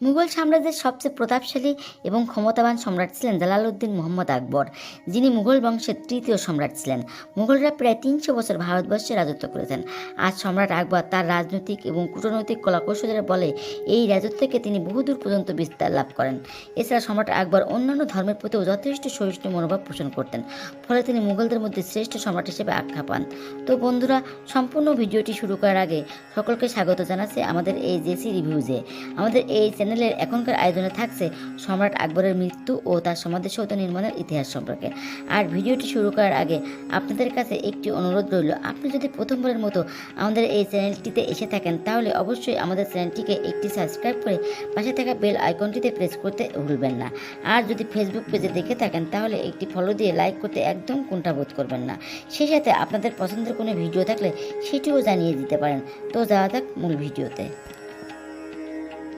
মুঘল সাম্রাজ্যের সবচেয়ে প্রতাপশালী এবং ক্ষমতাবান সম্রাট ছিলেন জালালউদ্দিন মুহাম্মদ আকবর, যিনি মুঘল বংশের তৃতীয় সম্রাট ছিলেন। মুঘলরা প্রায় ৩০০ বছর ভারতবর্ষে রাজত্ব করেছেন। আজ সম্রাট আকবর তার রাজনৈতিক এবং কূটনৈতিক কলাকৌশলের বলে এই রাজত্বকে তিনি বহুদূর পর্যন্ত বিস্তার লাভ করেন। এছাড়া সম্রাট আকবর অন্যান্য ধর্মের প্রতিও যথেষ্ট সহিষ্ণু মনোভাব পোষণ করতেন, ফলে তিনি মুঘলদের মধ্যে শ্রেষ্ঠ সম্রাট হিসেবে আখ্যা পান। তো বন্ধুরা, সম্পূর্ণ ভিডিওটি শুরু করার আগে সকলকে স্বাগত জানাচ্ছি আমাদের এই জেসি রিভিউজে। আমাদের এই চ্যানেলের এখনকার আয়োজনে থাকছে সম্রাট আকবরের মৃত্যু ও তার সমাধিসৌধ নির্মাণের ইতিহাস সম্পর্কে। আর ভিডিওটি শুরু করার আগে আপনাদের কাছে একটি অনুরোধ রইল, আপনি যদি প্রথমবারের মতো আমাদের এই চ্যানেলটিতে এসে থাকেন তাহলে অবশ্যই আমাদের চ্যানেলটিকে একটি সাবস্ক্রাইব করে পাশে থাকা বেল আইকনটিতে প্রেস করতে ভুলবেন না। আর যদি ফেসবুক পেজে দেখে থাকেন তাহলে একটি ফলো দিয়ে লাইক করতে একদম কুণ্ঠাবোধ করবেন না। সেই সাথে আপনাদের পছন্দের কোনো ভিডিও থাকলে সেটিও জানিয়ে দিতে পারেন। তো যাওয়া যাক মূল ভিডিওতে।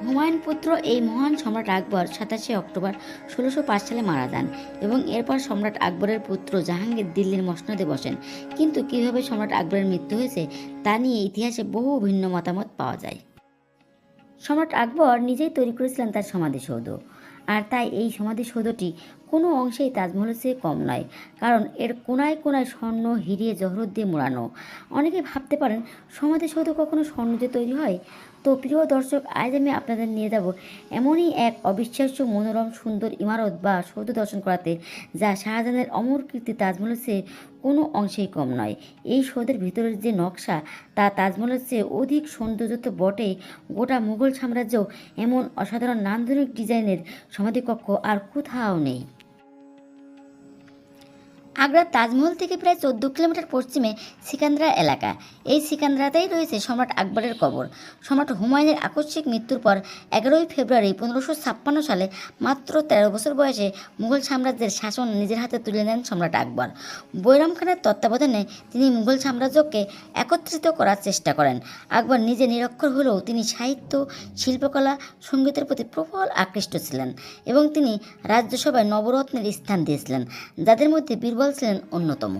হুমায়ুন পুত্র এই মহান সম্রাট আকবর ২৭শে অক্টোবর ১৬০৫ সালে মারা যান এবং এরপর সম্রাট আকবরের পুত্র জাহাঙ্গীর দিল্লির মসনদে বসেন। কিন্তু কিভাবে সম্রাট আকবরের মৃত্যু হয়েছে তা নিয়ে ইতিহাসে বহু ভিন্ন মতামত পাওয়া যায়। সম্রাট আকবর নিজেই তৈরি করেছিলেন তার সমাধিসৌধ, আর তাই এই সমাধিসৌধটি কোনো অংশেই তাজমহলের চেয়ে কম নয়, কারণ এর কোনায় কোনায় স্বর্ণ, হিরে, জহরত দিয়ে মোড়ানো। অনেকে ভাবতে পারেন সমাধিসৌধ কখনো স্বর্ণ দিয়ে তৈরি হয়? তো প্রিয় দর্শক, আজ আমি আপনাদের নিয়ে যাব এমনই এক অবিশ্বাস্য মনোরম সুন্দর ইমারত বা সৌধ দর্শন করাতে, যা শাহজাহানের অমর কীর্তি তাজমহলের চেয়ে কোনো অংশেই কম নয়। এই সৌধের ভিতরের যে নকশা তা তাজমহলের চেয়ে অধিক সৌন্দর্য তো বটেই, গোটা মুঘল সাম্রাজ্যেও এমন অসাধারণ নান্দনিক ডিজাইনের সমাধিকক্ষ আর কোথাও নেই। আগ্রার তাজমহল থেকে প্রায় ১৪ কিলোমিটার পশ্চিমে সিকান্দ্রা এলাকা। এই সিকান্দ্রাতেই রয়েছে সম্রাট আকবরের কবর। সম্রাট হুমায়ুনের আকস্মিক মৃত্যুর পর ১১ই ফেব্রুয়ারি ১৫৫৬ সালে মাত্র ১৩ বছর বয়সে মুঘল সাম্রাজ্যের শাসন নিজের হাতে তুলে নেন সম্রাট আকবর। বৈরাম খানের তত্ত্বাবধানে তিনি মুঘল সাম্রাজ্যকে একত্রিত করার চেষ্টা করেন। আকবর নিজে নিরক্ষর হলেও তিনি সাহিত্য, শিল্পকলা, সঙ্গীতের প্রতি প্রবল আকৃষ্ট ছিলেন এবং তিনি রাজ্যসভায় নবরত্নের স্থান দিয়েছিলেন, যাদের মধ্যে বীরবল ছিলেন অন্যতম।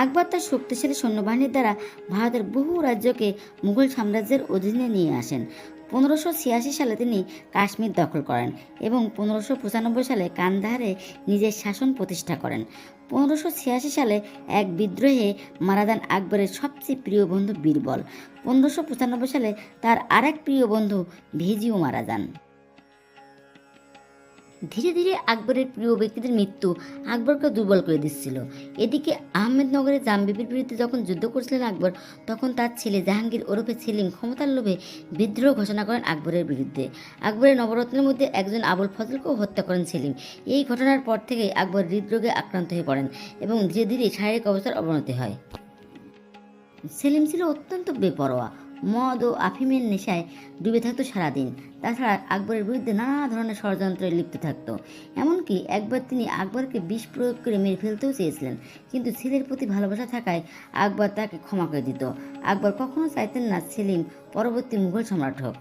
আকবর তার শক্তিশালী সৈন্যবাহিনীর দ্বারা ভারতের বহু রাজ্যকে মুঘল সাম্রাজ্যের অধীনে নিয়ে আসেন। ১৫৮৬ সালে তিনি কাশ্মীর দখল করেন এবং ১৫৯৫ সালে কান্দাহারে নিজের শাসন প্রতিষ্ঠা করেন। ১৫৮৬ সালে এক বিদ্রোহে মারা যান আকবরের সবচেয়ে প্রিয় বন্ধু বীরবল। ১৫৯৫ সালে তার আরেক প্রিয় বন্ধু ভেজিও মারা যান। ধীরে ধীরে আকবরের প্রিয় ব্যক্তিদের মৃত্যু আকবরকে দুর্বল করে দিচ্ছিল। এদিকে আহমেদনগরে জামবিবির বিরুদ্ধে যখন যুদ্ধ করছিলেন আকবর, তখন তার ছেলে জাহাঙ্গীর ওরফে সেলিম ক্ষমতার লোভে বিদ্রোহ ঘোষণা করেন আকবরের বিরুদ্ধে। আকবরের নবরত্নের মধ্যে একজন আবুল ফজলকেও হত্যা করেন সেলিম। এই ঘটনার পর থেকেই আকবর হৃদরোগে আক্রান্ত হয়ে পড়েন এবং ধীরে ধীরে শারীরিক অবস্থার অবনতি হয়। সেলিম ছিল অত্যন্ত বেপরোয়া, মদ ও আফিমের নেশায় ডুবে থাকতো সারাদিন। তাছাড়া আকবরের বিরুদ্ধে নানা ধরনের ষড়যন্ত্রে লিপ্ত থাকত। এমনকি একবার তিনি আকবরকে বিষ প্রয়োগ করে মেরে ফেলতেও চেয়েছিলেন, কিন্তু ছেলের প্রতি ভালোবাসা থাকায় আকবর তাকে ক্ষমা করে দিত। আকবর কখনো চাইতেন না সেলিম পরবর্তী মুঘল সম্রাট হোক।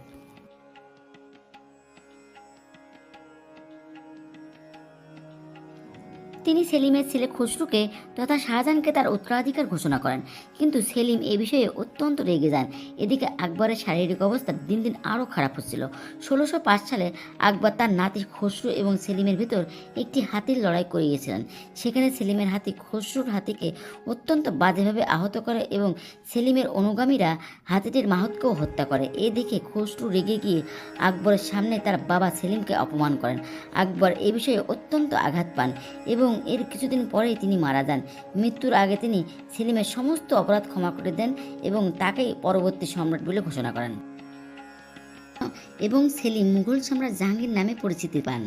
তিনি সেলিমের ছেলে খসরুকে তথা শাহজাহানকে তার উত্তরাধিকার ঘোষণা করেন, কিন্তু সেলিম এ বিষয়ে অত্যন্ত রেগে যান। এদিকে আকবরের শারীরিক অবস্থা দিন দিন আরও খারাপ হচ্ছিল। ১৬০৫ সালে আকবর তার নাতি খসরু এবং সেলিমের ভিতর একটি হাতির লড়াই করিয়েছিলেন। সেখানে সেলিমের হাতি খসরুর হাতিকে অত্যন্ত বাজেভাবে আহত করে এবং সেলিমের অনুগামীরা হাতিটির মাহতকেও হত্যা করে। এ দেখে খসরু রেগে গিয়ে আকবরের সামনে তার বাবা সেলিমকে অপমান করেন। আকবর এ বিষয়ে অত্যন্ত আঘাত পান এবং এর কিছুদিন পরেই তিনি মারা যান। মৃত্যুর আগে তিনি সেলিমের সমস্ত অপরাধ ক্ষমা করে দেন এবং তাকেই পরবর্তী সম্রাট বলে ঘোষণা করেন এবং সেলিম মুঘল সম্রাট জাহাঙ্গীর নামে পরিচিতি পান।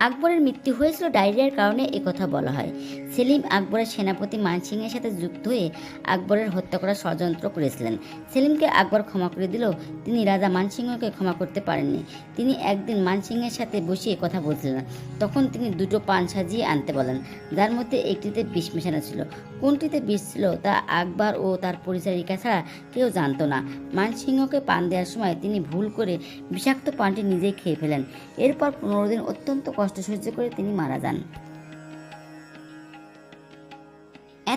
আকবরের মৃত্যু হয়েছিল ডায়রিয়ার কারণে একথা বলা হয়। সেলিম আকবরের সেনাপতি মানসিংহের সাথে যুক্ত হয়ে আকবরের হত্যা করার ষড়যন্ত্র করেছিলেন। সেলিমকে আকবর ক্ষমা করে দিলেও তিনি রাজা মানসিংহকে ক্ষমা করতে পারেননি। তিনি একদিন মানসিংহের সাথে বসিয়ে কথা বলছিলেন, তখন তিনি দুটো পান সাজিয়ে আনতে বলেন, যার মধ্যে একটিতে বিষ মেশানো ছিল। কোনটিতে বিষ ছিল তা আকবর ও তার পরিচারিকা ছাড়া কেউ জানত না। মানসিংহকে পান দেওয়ার সময় তিনি ভুল করে বিষাক্ত পানটি নিজেই খেয়ে ফেলেন। এরপর ১৫ দিন অত্যন্ত কষ্ট সহ্য করে তিনি মারা যান।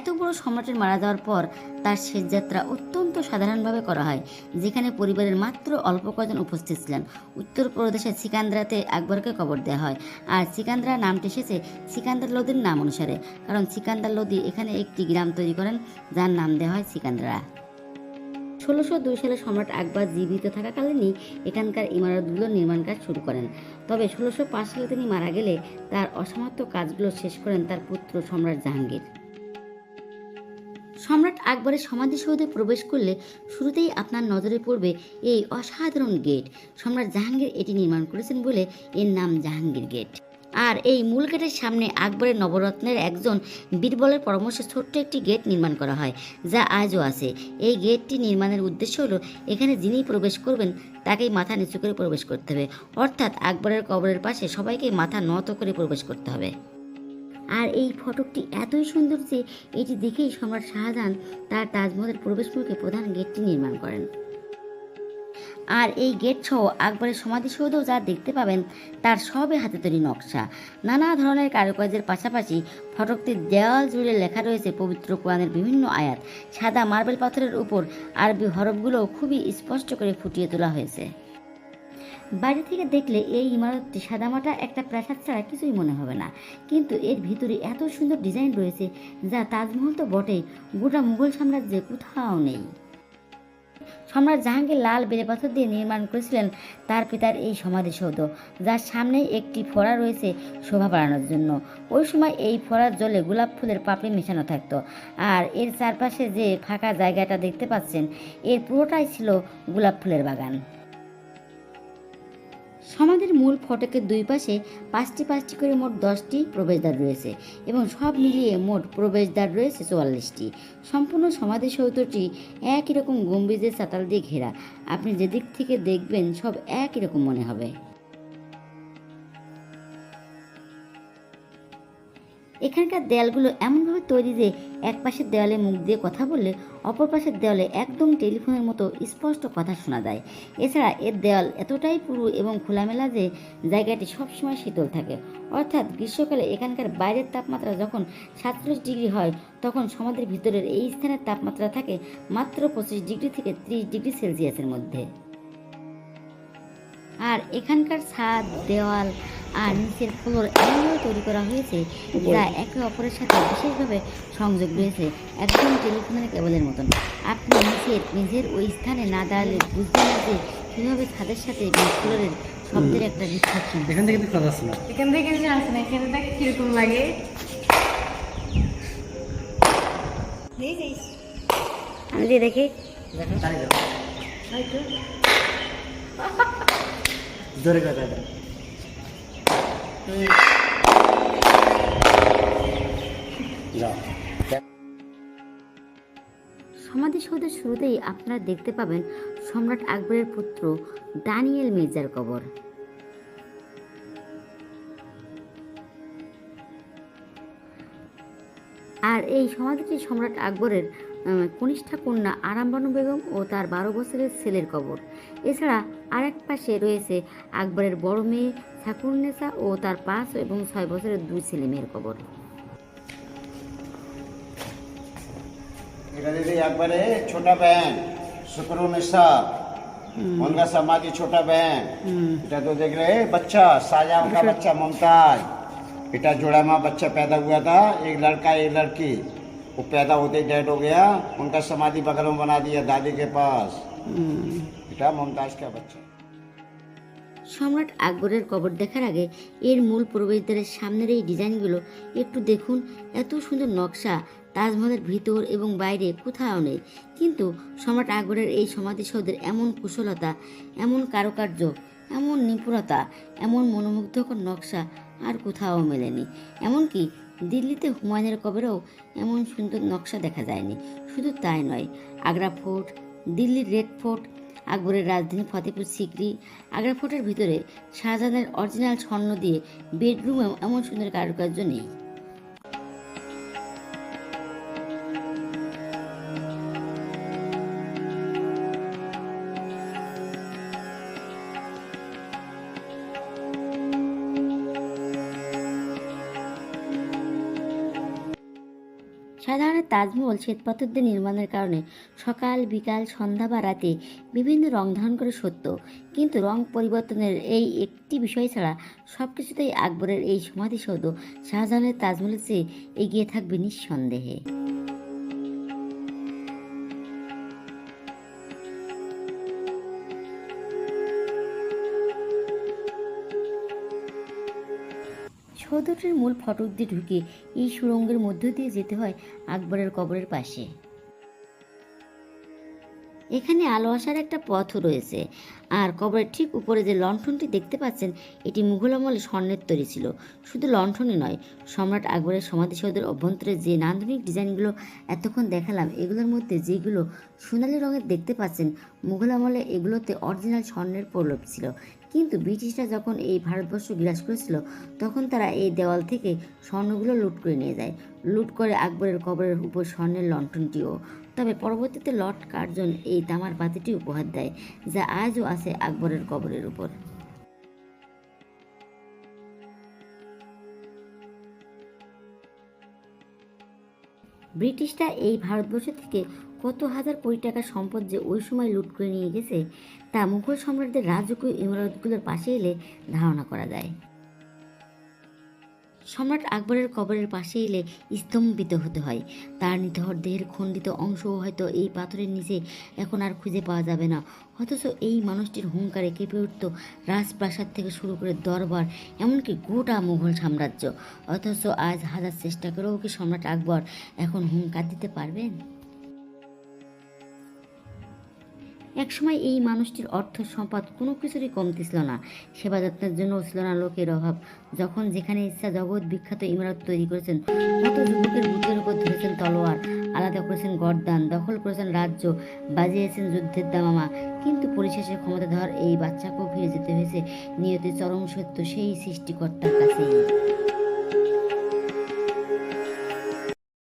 এত বড় সম্রাটের মারা যাওয়ার পর তার শেষ যাত্রা অত্যন্ত সাধারণভাবে করা হয়, যেখানে পরিবারের মাত্র অল্প কজন উপস্থিত ছিলেন। উত্তরপ্রদেশের সিকান্দ্রাতে আকবরকে কবর দেওয়া হয়। আর সিকান্দ্রা নামটি এসেছে সিকান্দার লোদির নাম অনুসারে, কারণ সিকান্দার লোদি এখানে একটি গ্রাম তৈরি করেন যার নাম দেওয়া হয় সিকান্দ্রা। 1602 সালে সম্রাট আকবর জীবিত থাকাকালীনই এখানকার ইমারতগুলো নির্মাণ কাজ শুরু করেন। তবে 1605 সালে তিনি মারা গেলে তার অসমাপ্ত কাজগুলো শেষ করেন তার পুত্র সম্রাট জাহাঙ্গীর। সম্রাট আকবরের সমাধিসৌধে প্রবেশ করলে শুরুতেই আপনার নজরে পড়বে এই অসাধারণ গেট। সম্রাট জাহাঙ্গীর এটি নির্মাণ করেছেন বলে এর নাম জাহাঙ্গীর গেট। আর এই মূল গেটের সামনে আকবরের নবরত্নের একজন বীরবলের পরামর্শে ছোট্ট একটি গেট নির্মাণ করা হয়, যা আজও আছে। এই গেটটি নির্মাণের উদ্দেশ্য হলো এখানে যিনি প্রবেশ করবেন তাকেই মাথা নিচু করে প্রবেশ করতে হবে, অর্থাৎ আকবরের কবরের পাশে সবাইকে মাথা নত করে প্রবেশ করতে হবে। আর এই ফটকটি এতই সুন্দর যে এটি দেখেই সম্রাট শাহজাহান তার তাজমহলের প্রবেশমুখে প্রধান গেটটি নির্মাণ করেন। আর এই গেট সহ আকবরের সমাধিসৌধও যা দেখতে পাবেন তার সবই হাতে তৈরি নকশা। নানা ধরনের কারুকাজের পাশাপাশি ফটকটির দেওয়াল জুড়ে লেখা রয়েছে পবিত্র কোরআনের বিভিন্ন আয়াত। সাদা মার্বেল পাথরের উপর আরবি হরফগুলো খুবই স্পষ্ট করে ফুটিয়ে তোলা হয়েছে। বাইরে থেকে দেখলে এই ইমারতটি সাদামাটা একটা প্রাসাদ ছাড়া কিছুই মনে হবে না, কিন্তু এর ভিতরে এত সুন্দর ডিজাইন রয়েছে যা তাজমহল তো বটেই, গোটা মুঘল সাম্রাজ্যে কোথাও নেই। সম্রাট জাহাঙ্গীর লাল বেলে পাথর দিয়ে নির্মাণ করেছিলেন তার পিতার এই সমাধিসৌধ, যার সামনেই একটি ফোয়ারা রয়েছে শোভা বাড়ানোর জন্য। ওই সময় এই ফোয়ারার জলে গোলাপ ফুলের পাপড়ি মেশানো থাকতো। আর এর চারপাশে যে ফাঁকা জায়গাটা দেখতে পাচ্ছেন এর পুরোটাই ছিল গোলাপ ফুলের বাগান। সমাধির মূল ফটকের দুই পাশে পাঁচটি করে মোট 10টি প্রবেশদ্বার রয়েছে এবং সব মিলিয়ে মোট প্রবেশদ্বার রয়েছে 44টি। সম্পূর্ণ সমাধিসৌধটি একই রকম গম্বুজের চাতাল দিয়ে ঘেরা। আপনি যেদিক থেকে দেখবেন সব একই রকম মনে হবে। এখানকার দেয়ালগুলো এমনভাবে তৈরি যে এক পাশের দেওয়ালে মুখ দিয়ে কথা বললে অপর পাশের দেওয়ালে একদম টেলিফোনের মতো স্পষ্ট কথা শোনা যায়। এছাড়া এর দেওয়াল এতটাই পুরু এবং খোলামেলা যে জায়গাটি সবসময় শীতল থাকে, অর্থাৎ গ্রীষ্মকালে এখানকার বাইরের তাপমাত্রা যখন 47 ডিগ্রি হয় তখন সমাধির ভিতরের এই স্থানের তাপমাত্রা থাকে মাত্র 25 ডিগ্রি থেকে 30 ডিগ্রি সেলসিয়াসের মধ্যে। আর এখানকার ছাদ, দেওয়াল আর নিচের ফ্লোর এমনভাবে তৈরি করা হয়েছে যা একে অপরের সাথে বিশেষভাবে সংযোগ রয়েছে, একদম টেলিফোনের কেবলের মতন। আপনি নিজের ওই স্থানে না দাঁড়ালে বুঝবেন না যে কীভাবে ছাদের সাথে ফ্লোরের শব্দের একটা রিফ্লেকশন। এখান থেকে কিছু আসে না, এখান থেকে কিছু আসে না, এখানে দেখ কিরকম লাগে। আমি দিয়ে দেখি। জোরে কথা দাও। সমাধিসৌধের শুরুতেই আপনারা দেখতে পাবেন সম্রাট আকবরের পুত্র দানিয়েল মির্জার কবর। আর এই সমাধিটি সম্রাট আকবরের কনিষ্ঠা কন্যা আরামবানু বেগম ও তার 12 বছরের ছেলের কবর। এছাড়া আরেক পাশে রয়েছে আকবরের বড় মেয়ে সাকুরনেসা ও তার 5 এবং 6 বছরের 2 ছেলে মেয়ের কবর। এটা दीदी अकबर है छोटा बहन सुकरुनिसा उनका समाधि छोटा बहन এটা तो देख रहे हैं बच्चा शाहजहां का बच्चा मुमताज बेटा जोड़ा में बच्चा पैदा हुआ था एक लड़का एक लड़की वो पैदा होते ही डेड हो गया उनका समाधि बगल में बना दिया दादी के पास बेटा मुमताज का बच्चा। সম্রাট আকবরের কবর দেখার আগে এর মূল প্রবেশদ্বারের সামনের এই ডিজাইনগুলো একটু দেখুন। এত সুন্দর নকশা তাজমহলের ভিতর এবং বাইরে কোথাও নেই, কিন্তু সম্রাট আকবরের এই সমাধিসৌধের এমন কুশলতা, এমন কারুকার্য, এমন নিপুণতা, এমন মনোমুগ্ধকর নকশা আর কোথাও মেলেনি। এমনকি দিল্লিতে হুমায়ুনের কবরেও এমন সুন্দর নকশা দেখা যায়নি। শুধু তাই নয়, আগ্রা ফোর্ট, দিল্লির রেড ফোর্ট, আকবরের রাজধানী ফতেপুর সিকরি, আগ্রা ফোর্টের ভিতরে শাহজাহানের অরিজিনাল স্বর্ণ দিয়ে বেডরুমেও এমন সুন্দর কারুকার্য নেই। সাধারণত তাজমহল শ্বেতপাথর দিয়ে নির্মাণের কারণে সকাল বিকাল সন্ধ্যা বা রাতে বিভিন্ন রং ধারণ করে সত্য, কিন্তু রং পরিবর্তনের এই একটি বিষয় ছাড়া সব কিছুতেই আকবরের এই সমাধিসৌধ শাহজাহানের তাজমহলের চেয়ে এগিয়ে থাকবে নিঃসন্দেহে। সৌধটির মূল ফটক দিয়ে ঢুকে এই সুড়ঙ্গের মধ্য দিয়ে যেতে হয় আকবরের কবরের পাশে। এখানে আলো আসার একটা পথও রয়েছে, আর কবরের ঠিক উপরে যে লণ্ঠনটি দেখতে পাচ্ছেন এটি মুঘল আমলে স্বর্ণের তৈরি ছিল। শুধু লণ্ঠনই নয়, সম্রাট আকবরের সমাধিসৌধের অভ্যন্তরে যে নান্দনিক ডিজাইনগুলো এতক্ষণ দেখালাম, এগুলোর মধ্যে যেগুলো সোনালি রঙের দেখতে পাচ্ছেন, মুঘল আমলে এগুলোতে অরিজিনাল স্বর্ণের প্রলেপ ছিল। কিন্তু ব্রিটিশরা যখন এই ভারতবর্ষ বিরাজ করেছিল তখন তারা এই দেওয়াল থেকে স্বর্ণগুলো লুট করে নিয়ে যায়, লুট করে আকবরের কবরের উপর স্বর্ণের লণ্ঠনটিও। তবে পরবর্তীতে লর্ড কার্জন এই তামার বাতিটি উপহার দেয়, যা আজও আছে আকবরের কবরের উপর। ব্রিটিশরা এই ভারতবর্ষ থেকে কত হাজার কোটি টাকার সম্পদ যে ওই সময় লুট করে নিয়ে গেছে তা মুঘল সম্রাটদের রাজকীয় ইমারতগুলোর পাশে এলে ধারণা করা যায়। সম্রাট আকবরের কবরের পাশে এলে স্তম্ভিত হতে হয়। তার নিথর দেহের খণ্ডিত অংশও হয়তো এই পাথরের নিচে এখন আর খুঁজে পাওয়া যাবে না, অথচ এই মানুষটির হুঙ্কারে কেঁপে উঠত রাজপ্রাসাদ থেকে শুরু করে দরবার, এমনকি গোটা মুঘল সাম্রাজ্য। অথচ আজ হাজার চেষ্টা করেও কি সম্রাট আকবর এখন হুঙ্কার দিতে পারবেন? একসময় এই মানুষটির অর্থ সম্পদ কোনো কিছুরই কমতি ছিল না, সেবা যত্নের জন্যও ছিল না লোকের অভাব। যখন যেখানে ইচ্ছা জগৎ বিখ্যাত ইমারত তৈরি করেছেন, কত যুবকের বুকের উপর ধরেছেন তলোয়ার, আলাদা করেছেন গরদান, দখল করেছেন রাজ্য, বাজিয়েছেন যুদ্ধের দামামা। কিন্তু পরিশেষে ক্ষমতাধর এই বাচ্চাকেও ফিরে যেতে হয়েছে নিয়তির চরম সত্য সেই সৃষ্টিকর্তার কাছেই।